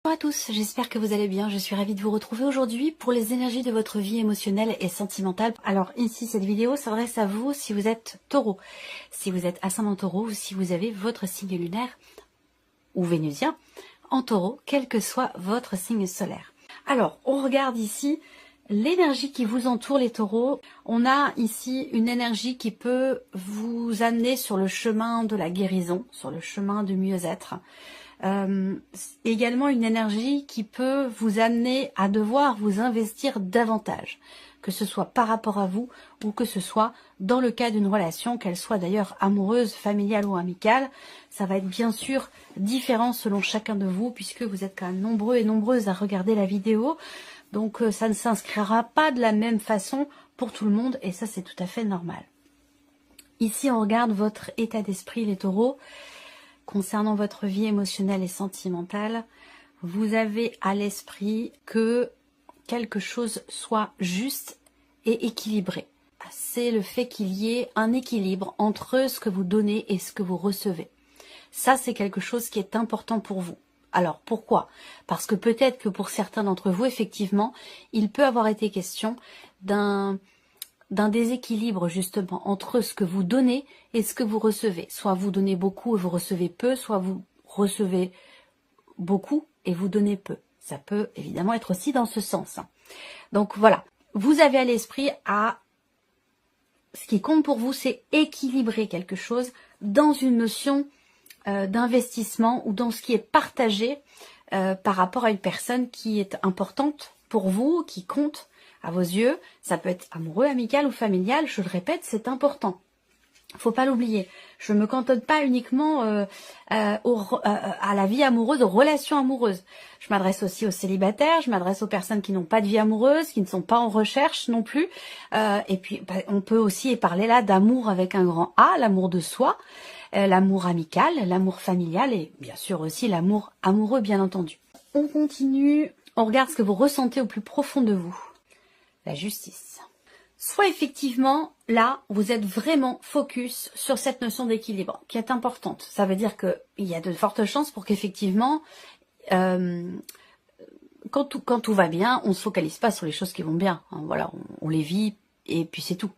Bonjour à tous, j'espère que vous allez bien. Je suis ravie de vous retrouver aujourd'hui pour les énergies de votre vie émotionnelle et sentimentale. Alors ici, cette vidéo s'adresse à vous si vous êtes taureau, si vous êtes ascendant taureau ou si vous avez votre signe lunaire ou vénusien en taureau, quel que soit votre signe solaire. Alors, on regarde ici l'énergie qui vous entoure les taureaux. On a ici une énergie qui peut vous amener sur le chemin de la guérison, sur le chemin du mieux-être. Également une énergie qui peut vous amener à devoir vous investir davantage, que ce soit par rapport à vous ou que ce soit dans le cas d'une relation, qu'elle soit d'ailleurs amoureuse, familiale ou amicale. Ça va être bien sûr différent selon chacun de vous puisque vous êtes quand même nombreux et nombreuses à regarder la vidéo. Donc ça ne s'inscrira pas de la même façon pour tout le monde et ça c'est tout à fait normal. Ici on regarde votre état d'esprit les taureaux. Concernant votre vie émotionnelle et sentimentale, vous avez à l'esprit que quelque chose soit juste et équilibré. C'est le fait qu'il y ait un équilibre entre ce que vous donnez et ce que vous recevez. Ça, c'est quelque chose qui est important pour vous. Alors, pourquoi? Parce que peut-être que pour certains d'entre vous, effectivement, il peut avoir été question d'un déséquilibre justement entre ce que vous donnez et ce que vous recevez. Soit vous donnez beaucoup et vous recevez peu, soit vous recevez beaucoup et vous donnez peu. Ça peut évidemment être aussi dans ce sens. Donc voilà, vous avez à l'esprit ce qui compte pour vous, c'est équilibrer quelque chose dans une notion d'investissement ou dans ce qui est partagé par rapport à une personne qui est importante pour vous, qui compte à vos yeux. Ça peut être amoureux, amical ou familial, je le répète, c'est important. Faut pas l'oublier. Je ne me cantonne pas uniquement à la vie amoureuse, aux relations amoureuses. Je m'adresse aussi aux célibataires, je m'adresse aux personnes qui n'ont pas de vie amoureuse, qui ne sont pas en recherche non plus. Et puis, on peut aussi parler là d'amour avec un grand A, l'amour de soi, l'amour amical, l'amour familial et bien sûr aussi l'amour amoureux, bien entendu. On continue, on regarde ce que vous ressentez au plus profond de vous. La justice. Soit effectivement, là, vous êtes vraiment focus sur cette notion d'équilibre, qui est importante. Ça veut dire qu'il y a de fortes chances pour qu'effectivement, quand tout va bien, on ne se focalise pas sur les choses qui vont bien. Hein, voilà, on les vit et puis c'est tout.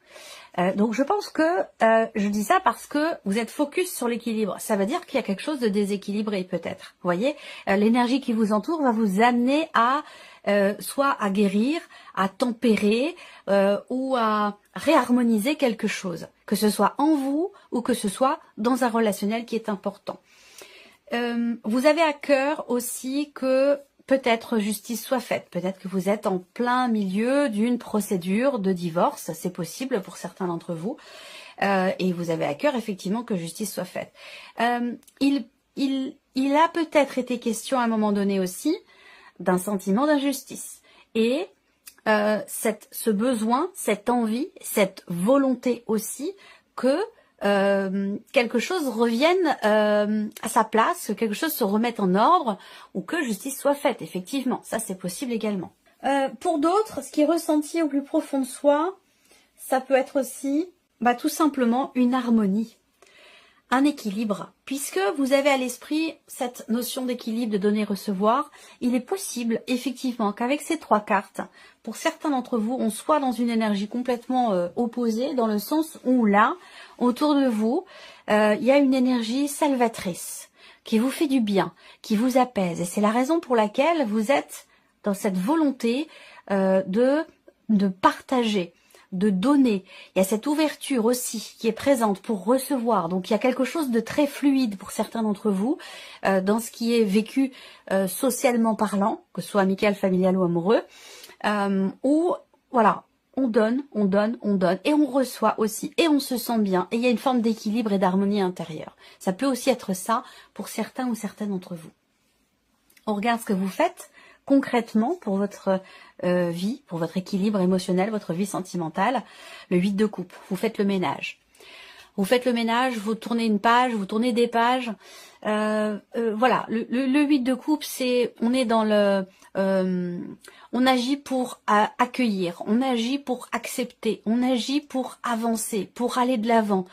Donc je pense que je dis ça parce que vous êtes focus sur l'équilibre. Ça veut dire qu'il y a quelque chose de déséquilibré peut-être. Vous voyez, l'énergie qui vous entoure va vous amener à soit à guérir, à tempérer ou à réharmoniser quelque chose, que ce soit en vous ou que ce soit dans un relationnel qui est important. Vous avez à cœur aussi que peut-être justice soit faite. Peut-être que vous êtes en plein milieu d'une procédure de divorce, c'est possible pour certains d'entre vous, et vous avez à cœur effectivement que justice soit faite. Il a peut-être été question à un moment donné aussi d'un sentiment d'injustice. Et ce besoin, cette envie, cette volonté aussi que quelque chose revienne à sa place, que quelque chose se remette en ordre ou que justice soit faite, effectivement. Ça, c'est possible également. Pour d'autres, ce qui est ressenti au plus profond de soi, ça peut être aussi tout simplement une harmonie, un équilibre. Puisque vous avez à l'esprit cette notion d'équilibre, de donner-recevoir, il est possible effectivement qu'avec ces trois cartes, pour certains d'entre vous, on soit dans une énergie complètement opposée, dans le sens où là, autour de vous, il y a une énergie salvatrice, qui vous fait du bien, qui vous apaise. Et c'est la raison pour laquelle vous êtes dans cette volonté de partager, de donner. Il y a cette ouverture aussi qui est présente pour recevoir. Donc il y a quelque chose de très fluide pour certains d'entre vous dans ce qui est vécu socialement parlant, que ce soit amical, familial ou amoureux, où voilà, on donne et on reçoit aussi et on se sent bien et il y a une forme d'équilibre et d'harmonie intérieure. Ça peut aussi être ça pour certains ou certaines d'entre vous. On regarde ce que vous faites concrètement pour votre vie, pour votre équilibre émotionnel, votre vie sentimentale. Le 8 de coupe, vous faites le ménage. Vous faites le ménage, vous tournez une page, vous tournez des pages. Voilà, le 8 de coupe, on est dans le... on agit pour accueillir, on agit pour accepter, on agit pour avancer, pour aller de l'avant.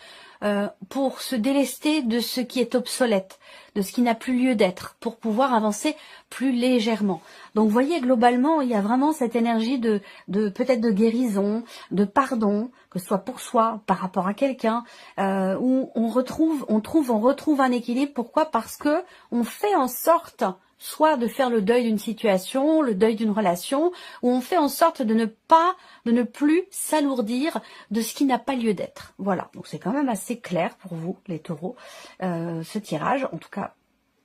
pour se délester de ce qui est obsolète, de ce qui n'a plus lieu d'être, pour pouvoir avancer plus légèrement. Donc vous voyez, globalement, il y a vraiment cette énergie de peut-être de guérison, de pardon, que ce soit pour soi, par rapport à quelqu'un, où on retrouve un équilibre. Pourquoi? Parce que on fait en sorte soit de faire le deuil d'une situation, le deuil d'une relation, où on fait en sorte de ne plus s'alourdir de ce qui n'a pas lieu d'être. Voilà, donc c'est quand même assez clair pour vous, les taureaux, ce tirage, en tout cas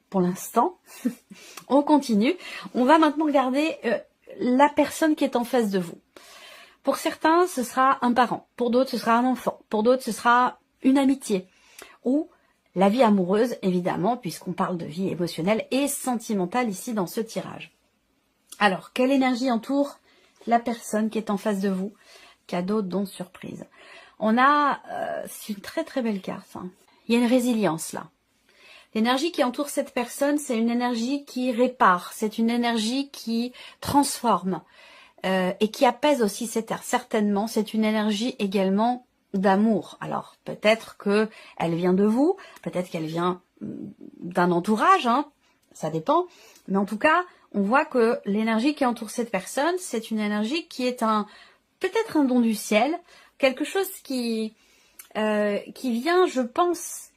pour l'instant. On continue. On va maintenant regarder la personne qui est en face de vous. Pour certains, ce sera un parent. Pour d'autres, ce sera un enfant. Pour d'autres, ce sera une amitié. Ou la vie amoureuse, évidemment, puisqu'on parle de vie émotionnelle et sentimentale ici dans ce tirage. Alors, quelle énergie entoure la personne qui est en face de vous? Cadeau, don, surprise. On a, c'est une très très belle carte. Hein. Il y a une résilience là. L'énergie qui entoure cette personne, c'est une énergie qui répare, c'est une énergie qui transforme et qui apaise aussi cette air. Certainement, c'est une énergie également d'amour. Alors, peut-être que elle vient de vous, peut-être qu'elle vient d'un entourage, hein, ça dépend. Mais en tout cas, on voit que l'énergie qui entoure cette personne, c'est une énergie qui est peut-être un don du ciel, quelque chose qui vient, je pense,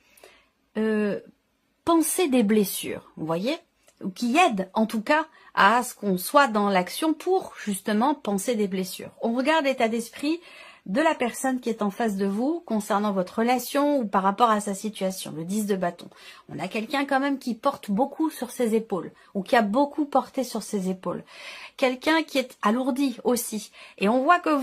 penser des blessures, vous voyez, ou qui aide en tout cas à ce qu'on soit dans l'action pour justement penser des blessures. On regarde l'état d'esprit de la personne qui est en face de vous concernant votre relation ou par rapport à sa situation, le 10 de bâton. On a quelqu'un quand même qui porte beaucoup sur ses épaules ou qui a beaucoup porté sur ses épaules. Quelqu'un qui est alourdi aussi. Et on voit que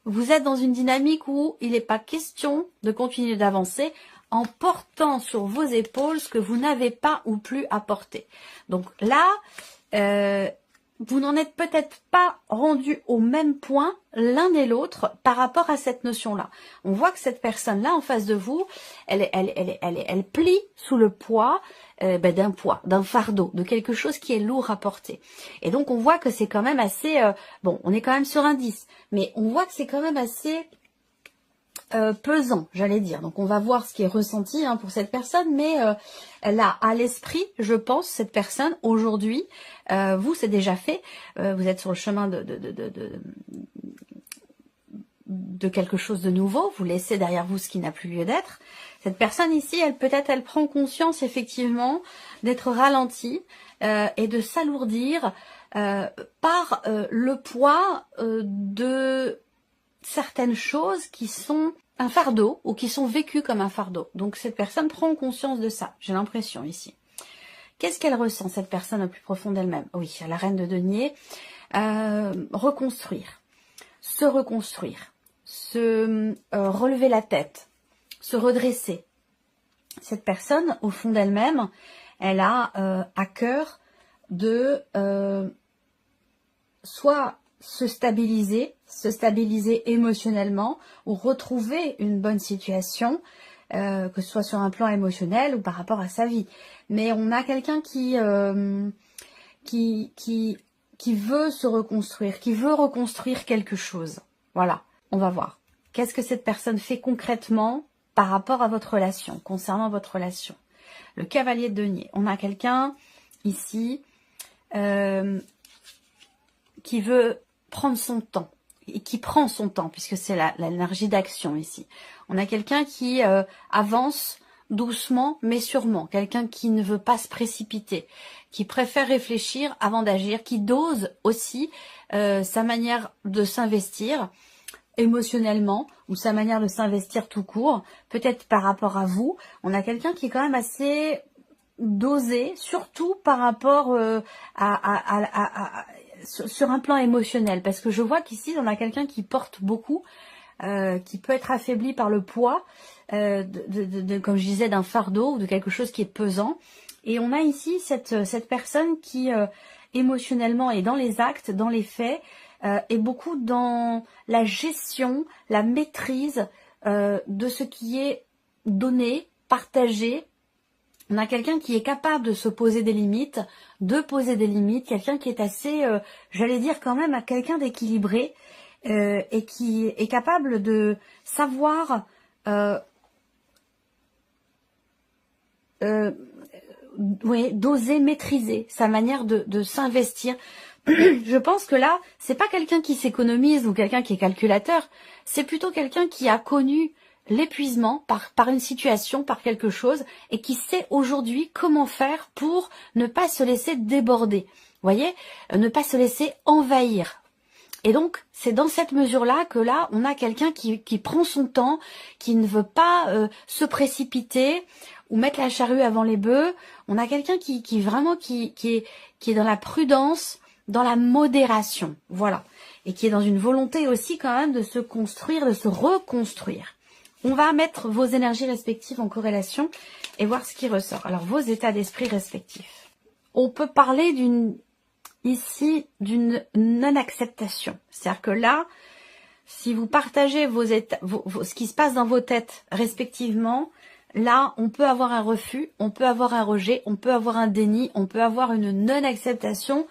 vous êtes dans une dynamique où il n'est pas question de continuer d'avancer en portant sur vos épaules ce que vous n'avez pas ou plus à porter. Donc là, vous n'en êtes peut-être pas rendu au même point l'un et l'autre par rapport à cette notion-là. On voit que cette personne-là en face de vous, elle plie sous le poids d'un fardeau, de quelque chose qui est lourd à porter. Et donc on voit que c'est quand même assez, bon, on est quand même sur un 10, mais on voit que c'est quand même assez pesant, j'allais dire. Donc on va voir ce qui est ressenti hein, pour cette personne, mais elle a à l'esprit, je pense, cette personne aujourd'hui, vous c'est déjà fait, vous êtes sur le chemin de quelque chose de nouveau, vous laissez derrière vous ce qui n'a plus lieu d'être. Cette personne ici, elle prend conscience effectivement d'être ralentie et de s'alourdir par le poids de certaines choses qui sont un fardeau ou qui sont vécues comme un fardeau. Donc cette personne prend conscience de ça, j'ai l'impression ici. Qu'est-ce qu'elle ressent, cette personne au plus profond d'elle-même? Oui, la reine de denier. Reconstruire, se relever la tête, se redresser. Cette personne, au fond d'elle-même, elle a à cœur de soit se stabiliser émotionnellement ou retrouver une bonne situation, que ce soit sur un plan émotionnel ou par rapport à sa vie. Mais on a quelqu'un qui veut se reconstruire, qui veut reconstruire quelque chose. Voilà, on va voir. Qu'est-ce que cette personne fait concrètement par rapport à votre relation, concernant votre relation? Le cavalier de denier. On a quelqu'un ici qui veut prendre son temps, et qui prend son temps, puisque c'est l'énergie d'action ici. On a quelqu'un qui avance doucement, mais sûrement. Quelqu'un qui ne veut pas se précipiter, qui préfère réfléchir avant d'agir, qui dose aussi sa manière de s'investir émotionnellement, ou sa manière de s'investir tout court, peut-être par rapport à vous. On a quelqu'un qui est quand même assez dosé, surtout par rapport sur un plan émotionnel, parce que je vois qu'ici on a quelqu'un qui porte beaucoup, qui peut être affaibli par le poids, comme je disais, d'un fardeau ou de quelque chose qui est pesant. Et on a ici cette personne qui émotionnellement est dans les actes, dans les faits, est beaucoup dans la gestion, la maîtrise de ce qui est donné, partagé. On a quelqu'un qui est capable de se poser des limites, quelqu'un qui est assez, j'allais dire quand même, quelqu'un d'équilibré et qui est capable de savoir euh, oui, d'oser maîtriser sa manière de s'investir. Je pense que là, c'est pas quelqu'un qui s'économise ou quelqu'un qui est calculateur, c'est plutôt quelqu'un qui a connu l'épuisement par une situation, par quelque chose, et qui sait aujourd'hui comment faire pour ne pas se laisser déborder. Vous voyez, ne pas se laisser envahir. Et donc, c'est dans cette mesure-là que là, on a quelqu'un qui prend son temps, qui ne veut pas se précipiter ou mettre la charrue avant les bœufs. On a quelqu'un qui est dans la prudence, dans la modération, voilà. Et qui est dans une volonté aussi quand même de se construire, de se reconstruire. On va mettre vos énergies respectives en corrélation et voir ce qui ressort. Alors, vos états d'esprit respectifs. On peut parler ici d'une non-acceptation. C'est-à-dire que là, si vous partagez ce qui se passe dans vos têtes respectivement, là, on peut avoir un refus, on peut avoir un rejet, on peut avoir un déni, on peut avoir une non-acceptation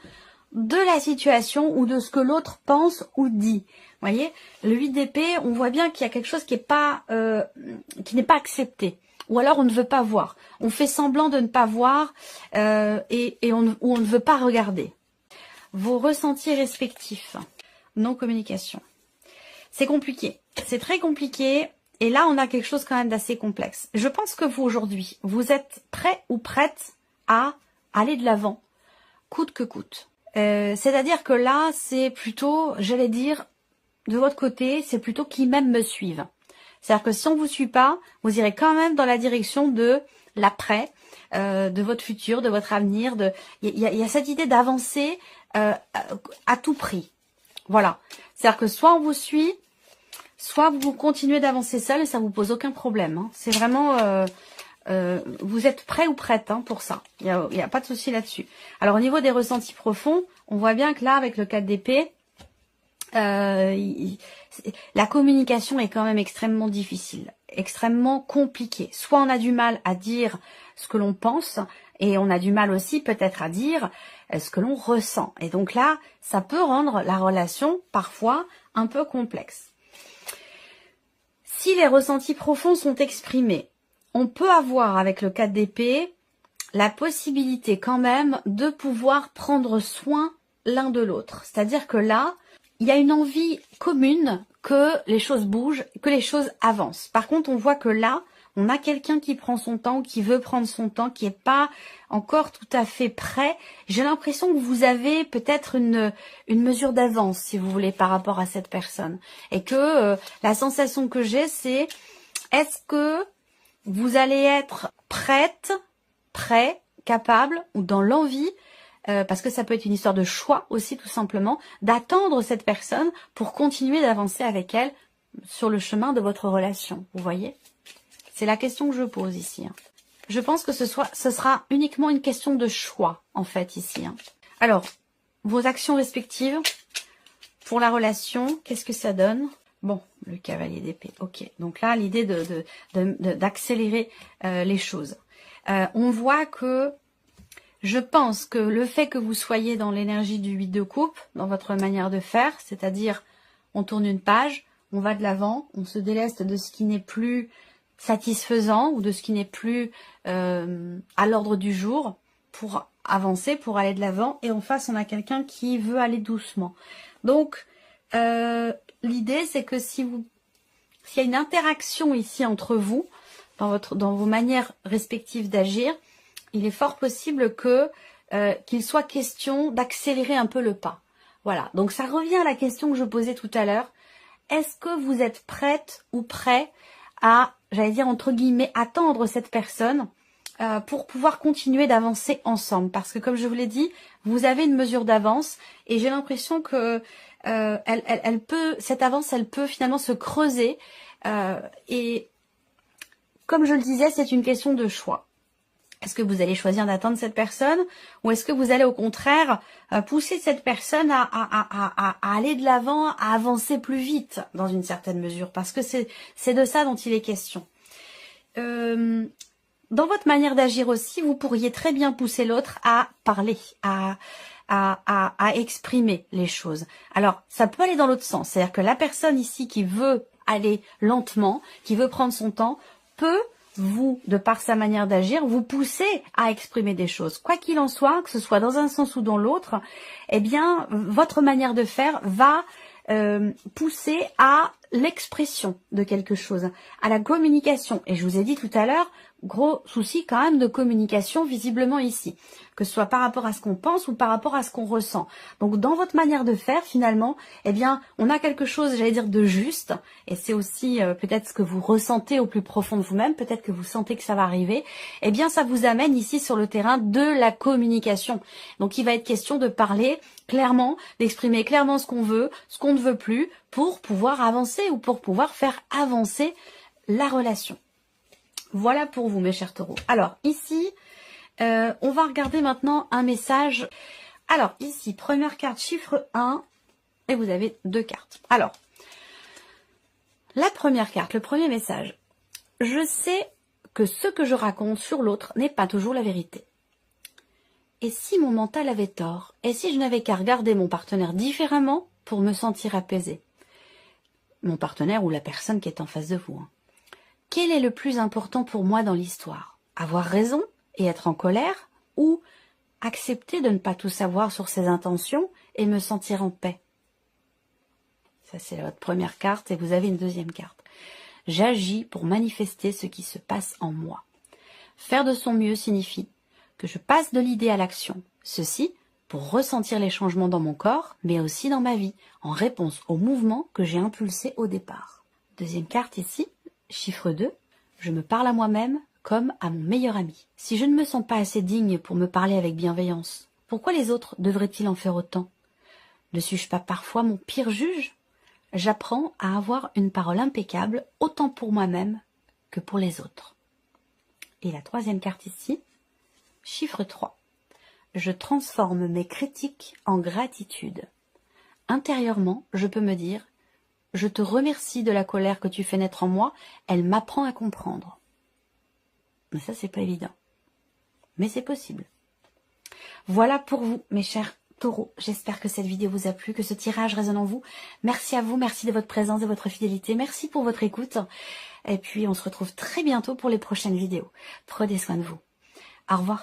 de la situation ou de ce que l'autre pense ou dit. Vous voyez, le 8 d'épée, on voit bien qu'il y a quelque chose qui n'est pas accepté. Ou alors on ne veut pas voir. On fait semblant de ne pas voir ou on ne veut pas regarder. Vos ressentis respectifs. Non-communication. C'est compliqué. C'est très compliqué. Et là, on a quelque chose quand même d'assez complexe. Je pense que vous, aujourd'hui, vous êtes prêt ou prête à aller de l'avant, coûte que coûte. C'est-à-dire que là, c'est plutôt, j'allais dire, de votre côté, c'est plutôt qui même me suivent. C'est-à-dire que si on vous suit pas, vous irez quand même dans la direction de l'après, de votre futur, de votre avenir. Il y a cette idée d'avancer à tout prix. Voilà. C'est-à-dire que soit on vous suit, soit vous continuez d'avancer seul et ça vous pose aucun problème. Hein. C'est vraiment... vous êtes prêt ou prête pour ça. Il y a pas de souci là-dessus. Alors au niveau des ressentis profonds, on voit bien que là, avec le 4 d'épée, la communication est quand même extrêmement difficile, extrêmement compliquée. Soit on a du mal à dire ce que l'on pense, et on a du mal aussi peut-être à dire ce que l'on ressent. Et donc là, ça peut rendre la relation parfois un peu complexe. Si les ressentis profonds sont exprimés, on peut avoir avec le 4 d'épée la possibilité quand même de pouvoir prendre soin l'un de l'autre. C'est-à-dire que là, il y a une envie commune que les choses bougent, que les choses avancent. Par contre, on voit que là, on a quelqu'un qui prend son temps, qui veut prendre son temps, qui n'est pas encore tout à fait prêt. J'ai l'impression que vous avez peut-être une mesure d'avance, si vous voulez, par rapport à cette personne. Et que la sensation que j'ai, c'est est-ce que vous allez être prête, prêt, capable ou dans l'envie, parce que ça peut être une histoire de choix aussi tout simplement, d'attendre cette personne pour continuer d'avancer avec elle sur le chemin de votre relation. Vous voyez? C'est la question que je pose ici. Je pense que ce sera uniquement une question de choix en fait ici. Alors, vos actions respectives pour la relation, qu'est-ce que ça donne? Bon, le cavalier d'épée, ok. Donc là, l'idée d'accélérer les choses. On voit que je pense que le fait que vous soyez dans l'énergie du 8 de coupe, dans votre manière de faire, c'est-à-dire on tourne une page, on va de l'avant, on se déleste de ce qui n'est plus satisfaisant ou de ce qui n'est plus à l'ordre du jour pour avancer, pour aller de l'avant. Et en face, on a quelqu'un qui veut aller doucement. Donc, l'idée, c'est que s'il y a une interaction ici entre vous, dans vos manières respectives d'agir, il est fort possible qu'il soit question d'accélérer un peu le pas. Voilà, donc ça revient à la question que je posais tout à l'heure. Est-ce que vous êtes prête ou prêt à, j'allais dire entre guillemets, attendre cette personne pour pouvoir continuer d'avancer ensemble? Parce que comme je vous l'ai dit, vous avez une mesure d'avance et j'ai l'impression que cette avance, elle peut finalement se creuser. Et comme je le disais, c'est une question de choix. Est-ce que vous allez choisir d'attendre cette personne ou est-ce que vous allez au contraire pousser cette personne à aller de l'avant, à avancer plus vite dans une certaine mesure? Parce que c'est de ça dont il est question. Dans votre manière d'agir aussi, vous pourriez très bien pousser l'autre à parler, à exprimer les choses. Alors, ça peut aller dans l'autre sens. C'est-à-dire que la personne ici qui veut aller lentement, qui veut prendre son temps, peut vous, de par sa manière d'agir, vous pousser à exprimer des choses. Quoi qu'il en soit, que ce soit dans un sens ou dans l'autre, eh bien, votre manière de faire va pousser à l'expression de quelque chose, à la communication. Et je vous ai dit tout à l'heure, gros souci quand même de communication visiblement ici, que ce soit par rapport à ce qu'on pense ou par rapport à ce qu'on ressent. Donc dans votre manière de faire finalement, eh bien on a quelque chose, j'allais dire, de juste, et c'est aussi peut-être ce que vous ressentez au plus profond de vous-même, peut-être que vous sentez que ça va arriver, eh bien ça vous amène ici sur le terrain de la communication. Donc il va être question de parler clairement, d'exprimer clairement ce qu'on veut, ce qu'on ne veut plus, pour pouvoir avancer ou pour pouvoir faire avancer la relation. Voilà pour vous, mes chers taureaux. Alors, ici, on va regarder maintenant un message. Alors, ici, première carte, chiffre 1, et vous avez 2 cartes. Alors, la première carte, le premier message. Je sais que ce que je raconte sur l'autre n'est pas toujours la vérité. Et si mon mental avait tort? Et si je n'avais qu'à regarder mon partenaire différemment pour me sentir apaisée? Mon partenaire ou la personne qui est en face de vous. Quel est le plus important pour moi dans l'histoire? Avoir raison et être en colère, ou accepter de ne pas tout savoir sur ses intentions et me sentir en paix? Ça, c'est votre première carte et vous avez une deuxième carte. J'agis pour manifester ce qui se passe en moi. Faire de son mieux signifie que je passe de l'idée à l'action. Ceci pour ressentir les changements dans mon corps, mais aussi dans ma vie, en réponse au mouvement que j'ai impulsé au départ. Deuxième carte ici, chiffre 2. Je me parle à moi-même comme à mon meilleur ami. Si je ne me sens pas assez digne pour me parler avec bienveillance, pourquoi les autres devraient-ils en faire autant? Ne suis-je pas parfois mon pire juge? J'apprends à avoir une parole impeccable, autant pour moi-même que pour les autres. Et la troisième carte ici, chiffre 3. Je transforme mes critiques en gratitude. Intérieurement, je peux me dire, je te remercie de la colère que tu fais naître en moi, elle m'apprend à comprendre. Mais ça, c'est pas évident. Mais c'est possible. Voilà pour vous, mes chers taureaux. J'espère que cette vidéo vous a plu, que ce tirage résonne en vous. Merci à vous, merci de votre présence, de votre fidélité. Merci pour votre écoute. Et puis, on se retrouve très bientôt pour les prochaines vidéos. Prenez soin de vous. Au revoir.